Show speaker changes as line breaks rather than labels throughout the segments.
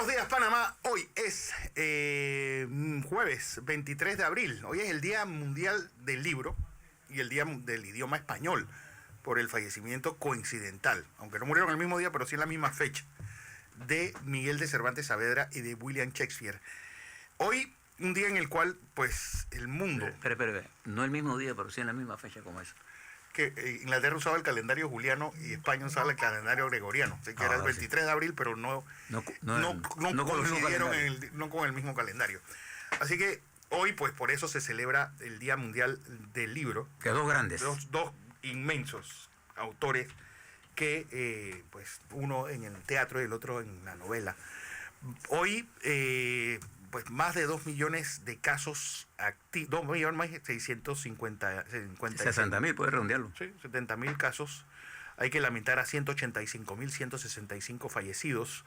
Buenos días, Panamá. Hoy es jueves 23 de abril. Hoy es el Día Mundial del Libro y el Día del Idioma Español por el fallecimiento coincidental, aunque no murieron el mismo día, pero sí en la misma fecha, de Miguel de Cervantes Saavedra y de William Shakespeare. Hoy, un día en el cual, pues, el mundo...
Espera. No el mismo día, pero sí en la misma fecha como eso.
Que Inglaterra usaba el calendario juliano y España usaba el calendario gregoriano. Así que era el 23 de abril, pero no coincidieron no con el mismo calendario. Así que hoy, pues, por eso se celebra el Día Mundial del Libro.
Que dos grandes.
Dos inmensos autores que, pues, uno en el teatro y el otro en la novela. Hoy, pues, más de 2 millones de casos activos, 2.650.000.
60.000, puedes redondearlo.
Sí, 70.000 casos. Hay que lamentar a 185.165 fallecidos.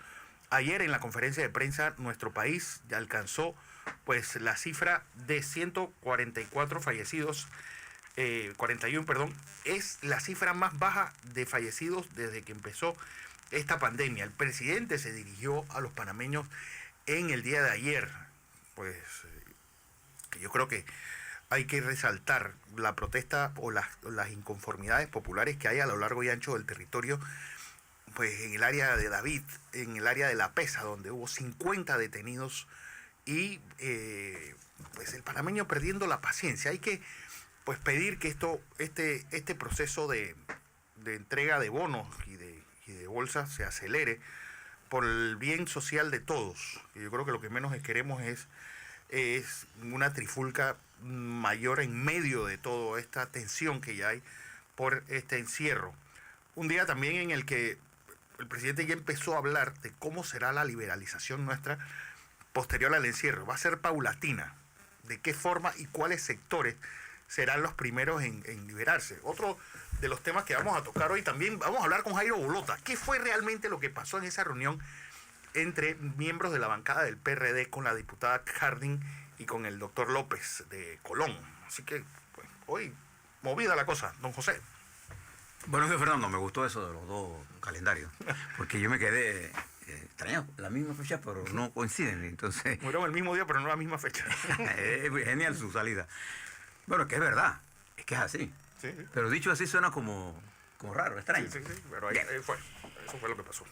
Ayer en la conferencia de prensa, nuestro país ya alcanzó, pues, la cifra de 144 fallecidos. 41, perdón, es la cifra más baja de fallecidos desde que empezó esta pandemia. El presidente se dirigió a los panameños en el día de ayer. Pues yo creo que hay que resaltar la protesta o las inconformidades populares que hay a lo largo y ancho del territorio, pues en el área de David, en el área de La Pesa, donde hubo 50 detenidos y pues el panameño perdiendo la paciencia. Hay que, pues, pedir que este proceso de entrega de bonos y de bolsas se acelere por el bien social de todos. Yo creo que lo que menos queremos es una trifulca mayor en medio de toda esta tensión que ya hay por este encierro. Un día también en el que el presidente ya empezó a hablar de cómo será la liberalización nuestra posterior al encierro. Va a ser paulatina. De qué forma y cuáles sectores serán los primeros en liberarse. Otro de los temas que vamos a tocar hoy también, vamos a hablar con Jairo Bolota. ¿Qué fue realmente lo que pasó en esa reunión entre miembros de la bancada del PRD con la diputada Harding y con el doctor López de Colón? Así que, pues, hoy movida la cosa, don José.
Bueno, Fernando, me gustó eso de los dos calendarios, porque yo me quedé extrañado. La misma fecha, pero no coinciden. Entonces,
murieron el mismo día, pero no la misma fecha.
Es genial su salida. Bueno, es que es verdad, es que es así.
Sí.
Pero dicho así suena como raro, extraño.
Sí, pero ahí fue. Eso fue lo que pasó.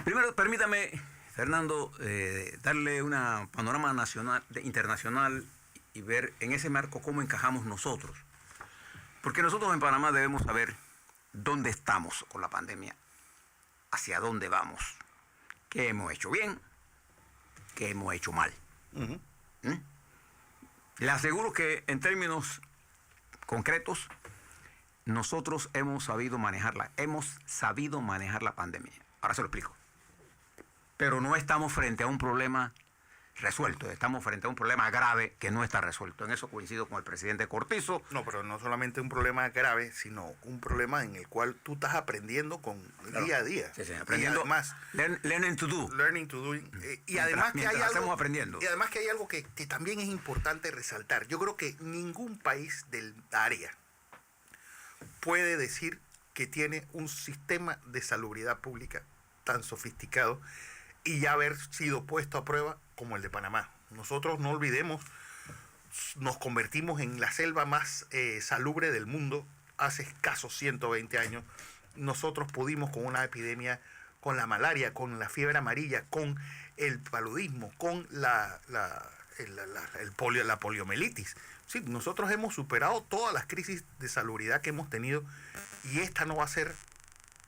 Primero, permítame, Fernando, darle una panorama internacional y ver en ese marco cómo encajamos nosotros. Porque nosotros en Panamá debemos saber dónde estamos con la pandemia, hacia dónde vamos, qué hemos hecho bien, qué hemos hecho mal.
Uh-huh.
Le aseguro que en términos concretos, nosotros hemos sabido manejar la pandemia. Ahora se lo explico. Pero no estamos frente a un problema resuelto, estamos frente a un problema grave que no está resuelto. En eso coincido con el presidente Cortizo.
No, pero no solamente un problema grave, sino un problema en el cual tú estás aprendiendo día a día.
Sí, aprendiendo.
Y además,
learning to do.
Learning to do. Y además que hay algo,
estamos aprendiendo.
Y además que hay algo que también es importante resaltar. Yo creo que ningún país del área puede decir que tiene un sistema de salubridad pública tan sofisticado y ya haber sido puesto a prueba como el de Panamá. Nosotros, no olvidemos, nos convertimos en la selva más salubre del mundo hace escasos 120 años. Nosotros pudimos con una epidemia, con la malaria, con la fiebre amarilla, con el paludismo, con la poliomielitis. Sí, nosotros hemos superado todas las crisis de salubridad que hemos tenido y esta no va a ser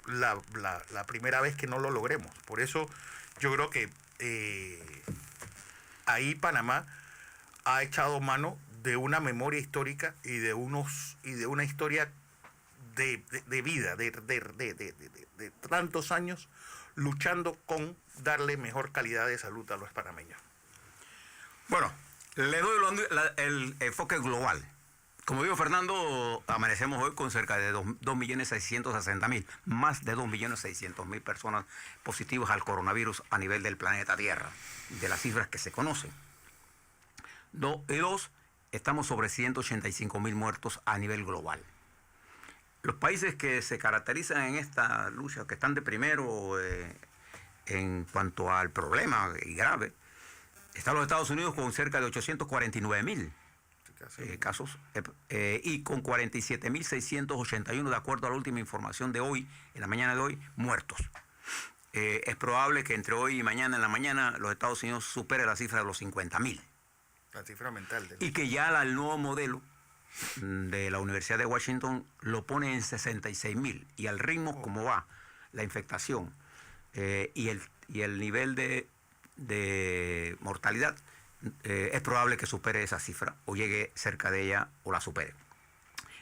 la primera vez que no lo logremos. Por eso yo creo que ahí Panamá ha echado mano de una memoria histórica y de una historia de vida, de tantos años luchando con darle mejor calidad de salud a los panameños.
Bueno, le doy el enfoque global. Como dijo Fernando, amanecemos hoy con cerca de 2.660.000, más de 2.600.000 personas positivas al coronavirus a nivel del planeta Tierra, de las cifras que se conocen. Estamos sobre 185.000 muertos a nivel global. Los países que se caracterizan en esta lucha, que están de primero en cuanto al problema y grave, están los Estados Unidos con cerca de 849.000 casos y con 47.681, de acuerdo a la última información de hoy, en la mañana de hoy, muertos. Es probable que entre hoy y mañana en la mañana los Estados Unidos supere la cifra de los 50.000.
La cifra mental.
Y que ya el nuevo modelo de la Universidad de Washington lo pone en 66.000. Y al ritmo como va la infectación y el nivel de mortalidad, es probable que supere esa cifra o llegue cerca de ella o la supere.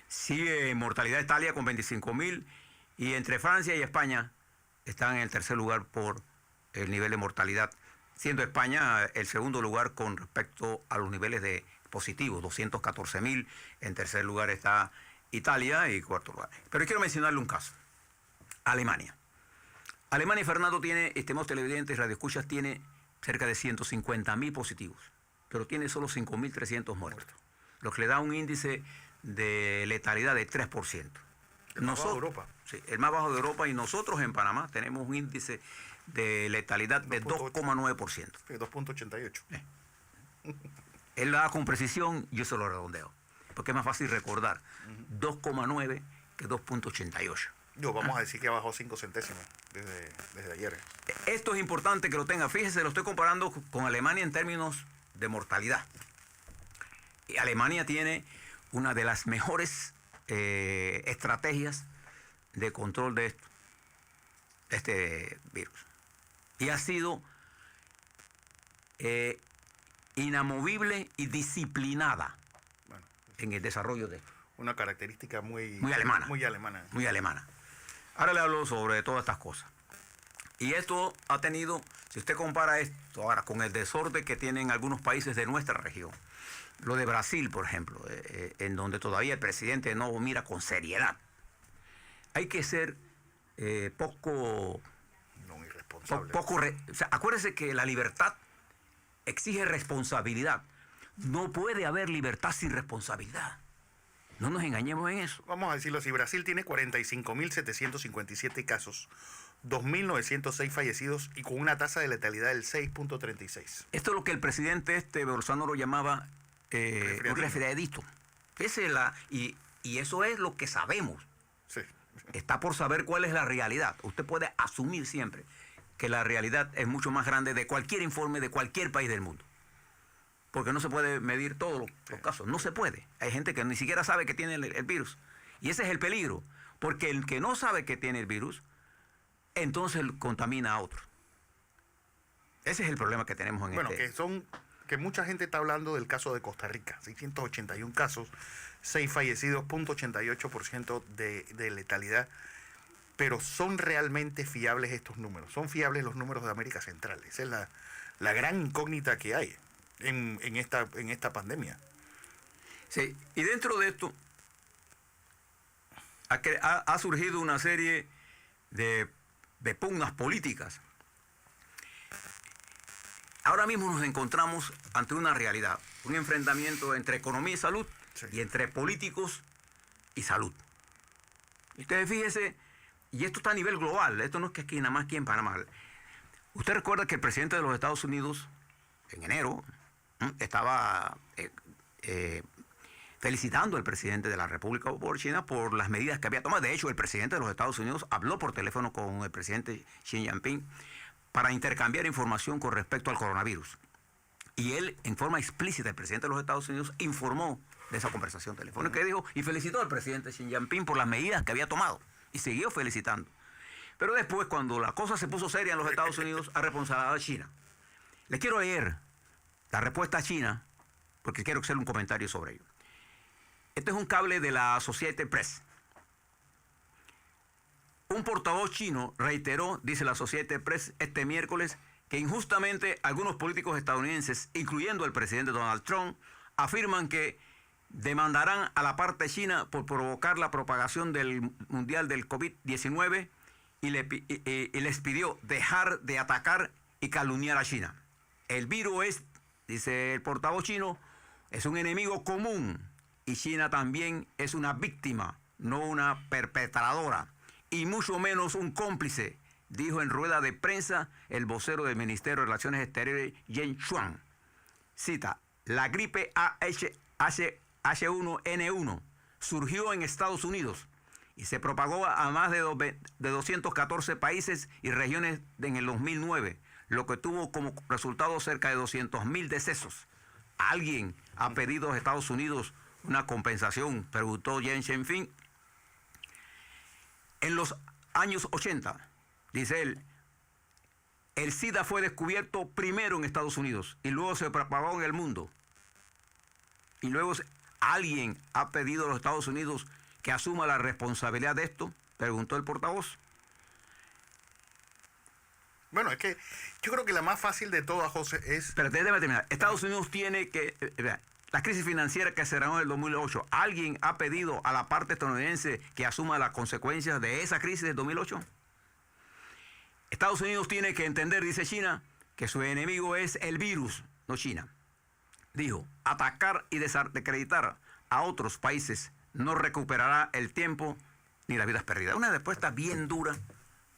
Sigue en mortalidad Italia con 25.000 y entre Francia y España están en el tercer lugar por el nivel de mortalidad, siendo España el segundo lugar con respecto a los niveles de positivos, 214.000. En tercer lugar está Italia y cuarto lugar. Pero quiero mencionarle un caso. Alemania. Alemania, Fernando, tiene, estimados televidentes y radioescuchas, tiene cerca de 150.000 positivos, pero tiene solo 5.300 muertos, lo que le da un índice de letalidad de 3%.
El más bajo de Europa.
Sí, el más bajo de Europa, y nosotros en Panamá tenemos un índice de letalidad de 2,9%.
2,88.
Él lo da con precisión, yo se lo redondeo, porque es más fácil recordar 2,9 que 2,88.
Vamos a decir que bajó 5 centésimos desde ayer.
Esto es importante que lo tenga. Fíjese, lo estoy comparando con Alemania en términos de mortalidad. Y Alemania tiene una de las mejores estrategias de control de este virus. Y ha sido inamovible y disciplinada en el desarrollo de esto.
Una característica muy
alemana.
Muy alemana.
Muy alemana. Ahora le hablo sobre todas estas cosas. Y esto ha tenido, si usted compara esto ahora con el desorden que tienen algunos países de nuestra región, lo de Brasil, por ejemplo, en donde todavía el presidente no mira con seriedad, hay que ser poco irresponsable. O sea, acuérdese que la libertad exige responsabilidad. No puede haber libertad sin responsabilidad. No nos engañemos en eso.
Vamos a decirlo así, Brasil tiene 45.757 casos, 2.906 fallecidos y con una tasa de letalidad del 6,36.
Esto es lo que el presidente Bolsonaro llamaba un resfriadito. Y eso es lo que sabemos.
Sí.
Está por saber cuál es la realidad. Usted puede asumir siempre que la realidad es mucho más grande de cualquier informe de cualquier país del mundo. Porque no se puede medir todos los casos. No se puede. Hay gente que ni siquiera sabe que tiene el virus. Y ese es el peligro. Porque el que no sabe que tiene el virus, entonces contamina a otro. Ese es el problema que tenemos en
que mucha gente está hablando del caso de Costa Rica. 681 casos, 6 fallecidos, 0,88% de letalidad. Pero ¿son realmente fiables estos números? ¿Son fiables los números de América Central? Esa es la gran incógnita que hay en esta pandemia.
Sí, y dentro de esto ha surgido una serie de pugnas políticas. Ahora mismo nos encontramos ante una realidad, un enfrentamiento entre economía y salud, sí, y entre políticos y salud. Y ustedes fíjense, y esto está a nivel global, esto no es que aquí nada más aquí en Panamá. Usted recuerda que el presidente de los Estados Unidos, en enero, estaba felicitando al presidente de la República Popular China por las medidas que había tomado. De hecho, el presidente de los Estados Unidos habló por teléfono con el presidente Xi Jinping para intercambiar información con respecto al coronavirus. Y él, en forma explícita, el presidente de los Estados Unidos informó de esa conversación telefónica que dijo y felicitó al presidente Xi Jinping por las medidas que había tomado y siguió felicitando. Pero después, cuando la cosa se puso seria en los Estados Unidos, ha responsabilizado a China. Le quiero leer la respuesta a China, porque quiero hacer un comentario sobre ello. Este es un cable de la Associated Press. Un portavoz chino reiteró, dice la Associated Press, este miércoles, que injustamente algunos políticos estadounidenses, incluyendo el presidente Donald Trump, afirman que demandarán a la parte china por provocar la propagación del mundial del COVID-19 y les pidió dejar de atacar y calumniar a China. El virus es, dice el portavoz chino, es un enemigo común y China también es una víctima, no una perpetradora y mucho menos un cómplice dijo en rueda de prensa el vocero del Ministerio de Relaciones Exteriores, Jen Shuang. Cita, la gripe H1N1 surgió en Estados Unidos y se propagó a más de 214 países y regiones en el 2009, lo que tuvo como resultado cerca de 200.000 decesos. ¿Alguien ha pedido a Estados Unidos una compensación?, preguntó Jen Shenfin. En los años 80, dice él, el SIDA fue descubierto primero en Estados Unidos y luego se propagó en el mundo. Y luego alguien ha pedido a los Estados Unidos que asuma la responsabilidad de esto, preguntó el portavoz.
Bueno, es que yo creo que la más fácil de todas, José, es...
Pero déjame terminar. Estados Unidos tiene que... la crisis financiera que se cerró en el 2008, ¿alguien ha pedido a la parte estadounidense que asuma las consecuencias de esa crisis del 2008? Estados Unidos tiene que entender, dice China, que su enemigo es el virus, no China. Dijo, atacar y desacreditar a otros países no recuperará el tiempo ni las vidas perdidas. Una respuesta bien dura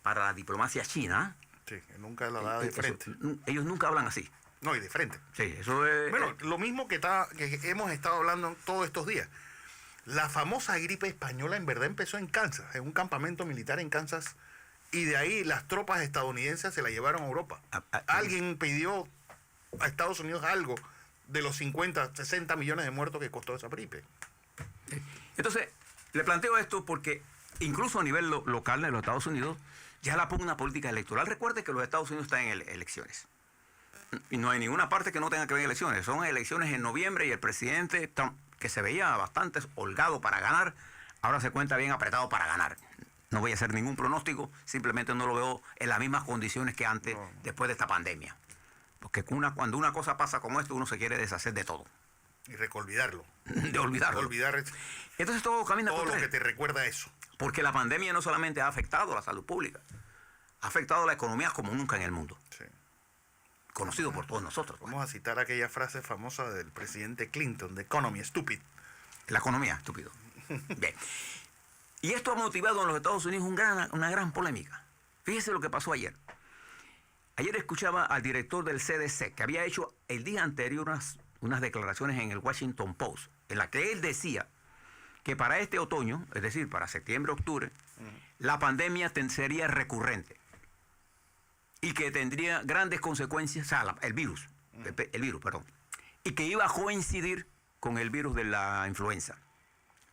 para la diplomacia china.
Sí, que nunca la da de frente.
Ellos nunca hablan así.
No, y de frente.
Sí, eso es...
Bueno, lo mismo que hemos estado hablando todos estos días. La famosa gripe española en verdad empezó en Kansas, en un campamento militar en Kansas, y de ahí las tropas estadounidenses se la llevaron a Europa. Alguien pidió a Estados Unidos algo de los 50, 60 millones de muertos que costó esa gripe.
Entonces, le planteo esto porque incluso a nivel local de los Estados Unidos, ya la pugna política electoral. Recuerde que los Estados Unidos están en elecciones. Y no hay ninguna parte que no tenga que ver en elecciones. Son elecciones en noviembre y el presidente Trump, que se veía bastante holgado para ganar, ahora se cuenta bien apretado para ganar. No voy a hacer ningún pronóstico, simplemente no lo veo en las mismas condiciones que antes, después de esta pandemia. Porque cuando una cosa pasa como esto, uno se quiere deshacer de todo.
Y olvidarlo.
De olvidarlo. Entonces todo camina
todo lo que te recuerda a eso.
Porque la pandemia no solamente ha afectado a la salud pública, ha afectado a la economía como nunca en el mundo. Sí. Conocido por todos nosotros.
Vamos a citar aquella frase famosa del presidente Clinton, the economy stupid.
La economía, estúpido. Bien. Y esto ha motivado en los Estados Unidos una gran polémica. Fíjese lo que pasó ayer. Ayer escuchaba al director del CDC, que había hecho el día anterior unas declaraciones en el Washington Post, en la que él decía que para este otoño, es decir, para septiembre, octubre, la pandemia sería recurrente y que tendría grandes consecuencias, o sea, el virus, y que iba a coincidir con el virus de la influenza.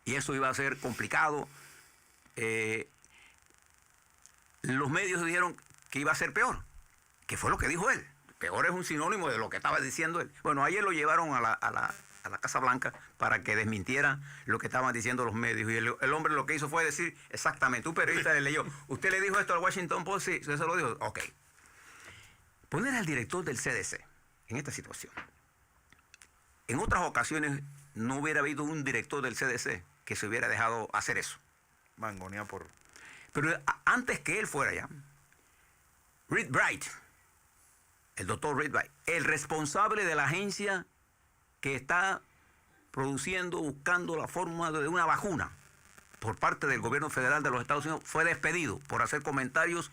Y eso iba a ser complicado. Los medios dijeron que iba a ser peor, que fue lo que dijo él. Peor es un sinónimo de lo que estaba diciendo él. Bueno, ayer lo llevaron a la Casa Blanca para que desmintiera lo que estaban diciendo los medios. Y el hombre lo que hizo fue decir exactamente. Un periodista le leyó, ¿usted le dijo esto al Washington Post? Sí, eso lo dijo. Ok. Poner al director del CDC en esta situación. En otras ocasiones no hubiera habido un director del CDC que se hubiera dejado hacer eso.
Mangonía por...
Pero antes que él fuera ya, Reed Bright, el doctor Reed Bright, el responsable de la agencia que está buscando la forma de una vacuna por parte del gobierno federal de los Estados Unidos, fue despedido por hacer comentarios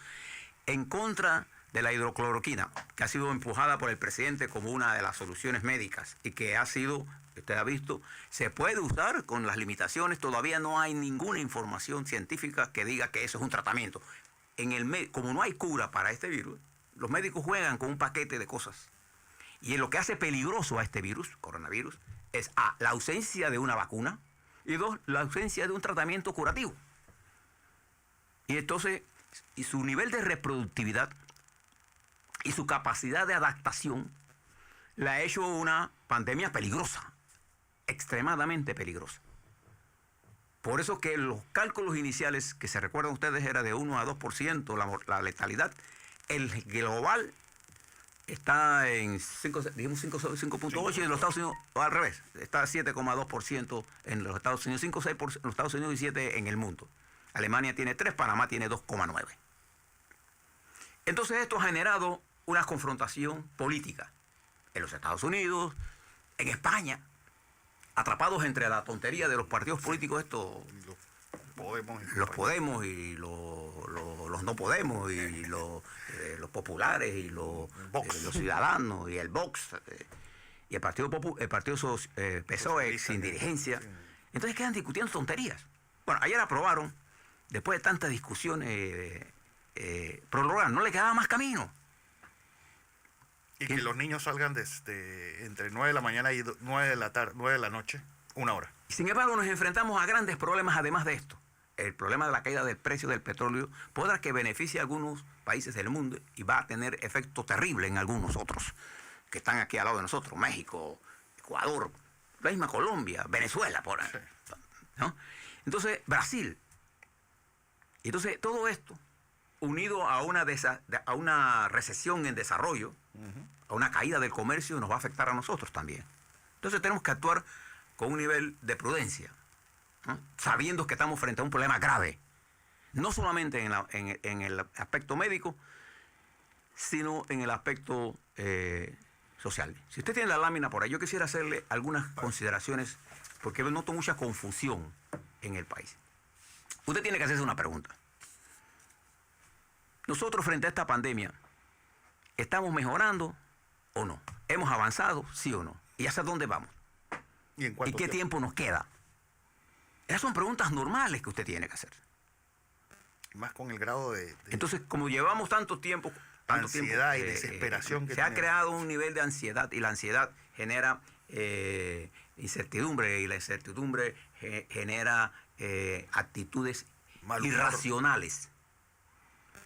en contra de la hidrocloroquina, que ha sido empujada por el presidente como una de las soluciones médicas y que ha sido, usted ha visto, se puede usar con las limitaciones. Todavía no hay ninguna información científica que diga que eso es un tratamiento. Como no hay cura para este virus, los médicos juegan con un paquete de cosas. Y lo que hace peligroso a este virus, coronavirus, es A, la ausencia de una vacuna, y 2, la ausencia de un tratamiento curativo. Y entonces, y su nivel de reproductividad y su capacidad de adaptación la ha hecho una pandemia peligrosa, extremadamente peligrosa. Por eso que los cálculos iniciales, que se recuerdan ustedes, era de 1 a 2% la letalidad. El global está en 5.8 y en los Estados Unidos al revés, está 7,2% en los Estados Unidos, 5,6% en los Estados Unidos y 7% en el mundo. Alemania tiene 3, Panamá tiene 2,9. Entonces esto ha generado una confrontación política en los Estados Unidos, en España, atrapados entre la tontería de los partidos políticos estos, los Podemos y los los no podemos y los populares y los ciudadanos y el Vox y el partido PSOE sin dirigencia. Entonces quedan discutiendo tonterías. Bueno, ayer aprobaron, después de tantas discusiones, prorrogar, no le quedaba más camino.
Y que los niños salgan desde entre 9 de la mañana y 9 de la tarde, 9 de la noche, 1 hora.
Sin embargo, nos enfrentamos a grandes problemas además de esto. El problema de la caída del precio del petróleo podrá que beneficie a algunos países del mundo y va a tener efecto terrible en algunos otros que están aquí al lado de nosotros, México, Ecuador, la misma Colombia, Venezuela, por ahí, ¿no? Entonces, Brasil. Entonces, todo esto, unido a una recesión en desarrollo, a una caída del comercio, nos va a afectar a nosotros también. Entonces, tenemos que actuar con un nivel de prudencia, ¿no? Sabiendo que estamos frente a un problema grave, no solamente en el aspecto médico, sino en el aspecto social. Si usted tiene la lámina por ahí, yo quisiera hacerle algunas consideraciones, porque noto mucha confusión en el país. Usted tiene que hacerse una pregunta. Nosotros frente a esta pandemia, ¿estamos mejorando o no? ¿Hemos avanzado, sí o no? ¿Y hacia dónde vamos? ¿Y qué tiempo nos queda? Esas son preguntas normales que usted tiene que hacer.
Más con el grado de
Entonces, como llevamos tanto tiempo
ansiedad y desesperación que
se ha creado un nivel de ansiedad, y la ansiedad genera incertidumbre, y la incertidumbre genera actitudes irracionales.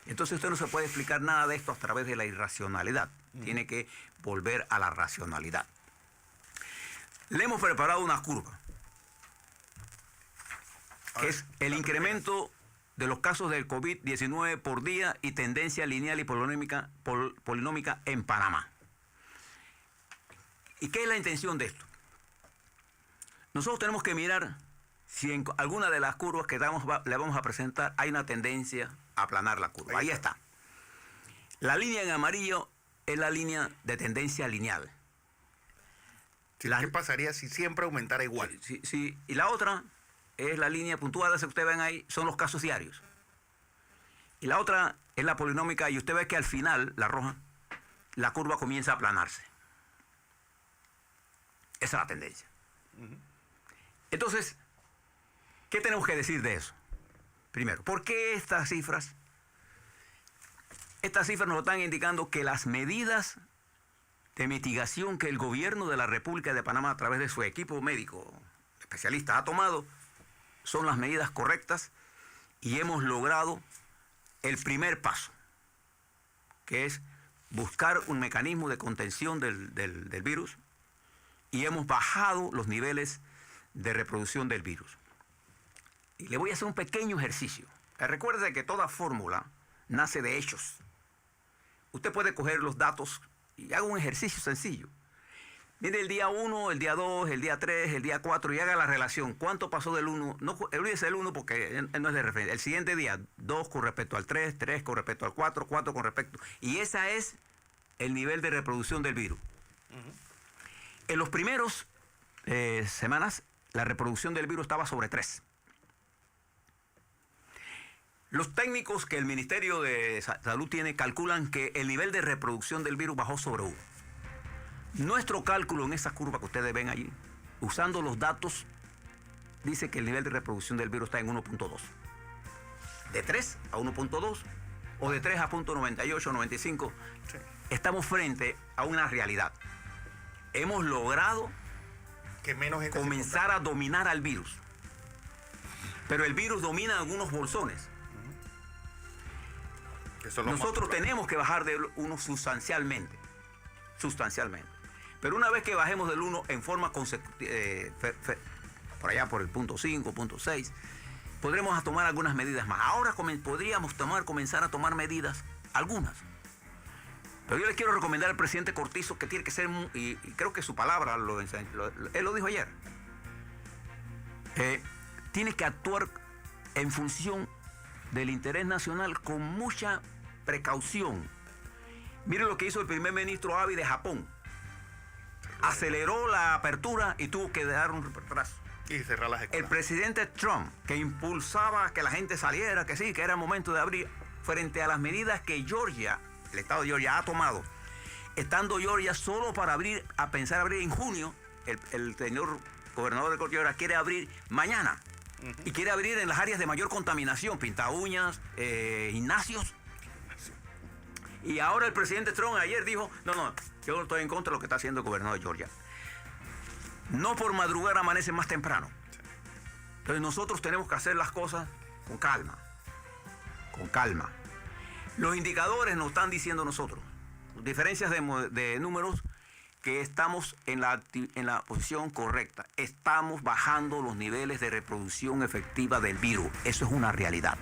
Entonces usted no se puede explicar nada de esto a través de la irracionalidad. Tiene que volver a la racionalidad. Le hemos preparado una curva, que es el incremento de los casos del COVID-19 por día y tendencia lineal y polinómica en Panamá. ¿Y qué es la intención de esto? Nosotros tenemos que mirar si en alguna de las curvas que le vamos a presentar hay una tendencia a aplanar la curva. Ahí está. La línea en amarillo es la línea de tendencia lineal.
¿Qué pasaría si siempre aumentara igual?
Sí. Y la otra es la línea puntuada, si ustedes ven ahí, son los casos diarios. Y la otra es la polinómica, y usted ve que al final, la roja, la curva comienza a aplanarse. Esa es la tendencia. Entonces, ¿qué tenemos que decir de eso? Primero, ¿por qué estas cifras? Estas cifras nos están indicando que las medidas de mitigación que el gobierno de la República de Panamá, a través de su equipo médico especialista, ha tomado, son las medidas correctas, y hemos logrado el primer paso, que es buscar un mecanismo de contención del virus, y hemos bajado los niveles de reproducción del virus. Y le voy a hacer un pequeño ejercicio. Recuerde que toda fórmula nace de hechos. Usted puede coger los datos y haga un ejercicio sencillo. Mire el día 1, el día 2, el día 3, el día 4 y haga la relación. ¿Cuánto pasó del 1? No olvídese del 1 porque no es de referencia. El siguiente día, 2 con respecto al 3, 3 con respecto al 4, 4 con respecto... Y ese es el nivel de reproducción del virus. En los primeros semanas, la reproducción del virus estaba sobre 3. Los técnicos que el Ministerio de Salud tiene calculan que el nivel de reproducción del virus bajó sobre 1. Nuestro cálculo en esa curva que ustedes ven allí, usando los datos, dice que el nivel de reproducción del virus está en 1.2. De 3 a 1.2 o de 3 a 0.98, 95, sí. Estamos frente a una realidad. Hemos logrado
que menos gente
comenzar a dominar al virus. Pero el virus domina algunos bolsones. Nosotros tenemos que bajar del 1 sustancialmente. Pero una vez que bajemos del 1 en forma consecutiva, por allá por el punto 5, punto 6, podremos tomar algunas medidas más. Ahora podríamos comenzar a tomar medidas, algunas. Pero yo les quiero recomendar al presidente Cortizo que tiene que ser, y creo que su palabra, él lo dijo ayer, tiene que actuar en función del interés nacional con mucha precaución. Mire lo que hizo el primer ministro Abe de Japón. Aceleró la apertura y tuvo que dar un retraso.
Y cerrar las escuelas.
El presidente Trump, que impulsaba que la gente saliera, que sí, que era momento de abrir, frente a las medidas que Georgia, el estado de Georgia, ha tomado, estando Georgia solo para pensar abrir en junio, el señor gobernador de Georgia quiere abrir mañana. Y quiere abrir en las áreas de mayor contaminación, pinta uñas, gimnasios. Y ahora el presidente Trump ayer dijo, no, yo estoy en contra de lo que está haciendo el gobernador de Georgia. No por madrugar amanece más temprano. Entonces nosotros tenemos que hacer las cosas con calma. Con calma. Los indicadores nos están diciendo nosotros, diferencias de números, que estamos en la posición correcta. Estamos bajando los niveles de reproducción efectiva del virus. Eso es una realidad.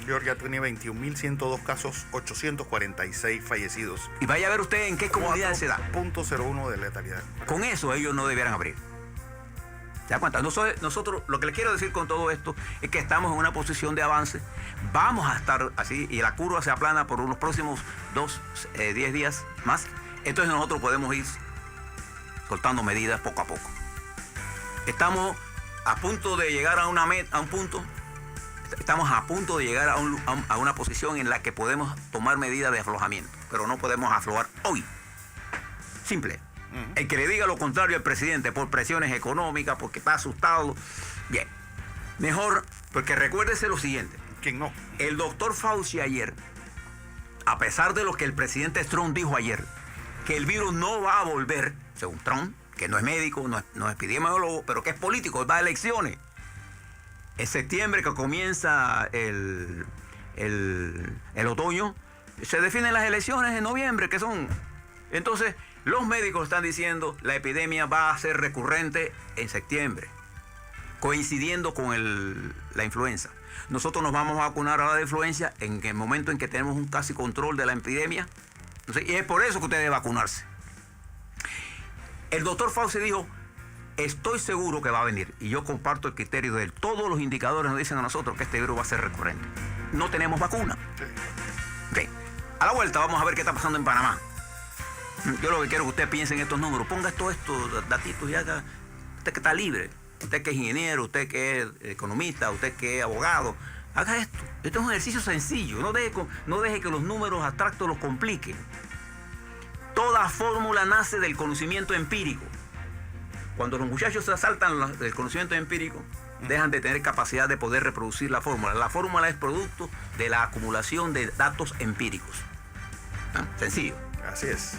Georgia tiene 21.102 casos, 846 fallecidos.
Y vaya a ver usted en qué comunidad se da.
0.01 de letalidad.
Con eso ellos no debieran abrir. ¿Se da cuenta? Nosotros, lo que les quiero decir con todo esto es que estamos en una posición de avance. Vamos a estar así y la curva se aplana por los próximos 10 días más. Entonces nosotros podemos ir soltando medidas poco a poco. Estamos a punto de llegar a un punto. Estamos a punto de llegar a una posición en la que podemos tomar medidas de aflojamiento, pero no podemos aflojar hoy. Simple. El que le diga lo contrario al presidente por presiones económicas, porque está asustado, bien. Mejor, porque recuérdese lo siguiente.
¿Quién no?
El doctor Fauci ayer, a pesar de lo que el presidente Trump dijo ayer, que el virus no va a volver, según Trump, que no es médico, no es epidemiólogo, pero que es político, va a elecciones. En septiembre, que comienza el otoño, se definen las elecciones en noviembre, que son... Entonces, los médicos están diciendo la epidemia va a ser recurrente en septiembre, coincidiendo con la influenza. Nosotros nos vamos a vacunar ahora de influenza en el momento en que tenemos un casi control de la epidemia. Entonces, y es por eso que usted debe vacunarse. El doctor Fauci dijo, estoy seguro que va a venir. Y yo comparto el criterio de él. Todos los indicadores nos dicen a nosotros que este virus va a ser recurrente. No tenemos vacuna. Okay. A la vuelta vamos a ver qué está pasando en Panamá. Yo lo que quiero es que usted piense en estos números. Ponga estos datitos y haga. Usted que está libre. Usted que es ingeniero, usted que es economista, usted que es abogado. Haga esto. Esto es un ejercicio sencillo. No deje que los números abstractos los compliquen. Toda fórmula nace del conocimiento empírico. Cuando los muchachos se asaltan del conocimiento empírico, dejan de tener capacidad de poder reproducir la fórmula. La fórmula es producto de la acumulación de datos empíricos. ¿Ah? Sencillo.
Así es.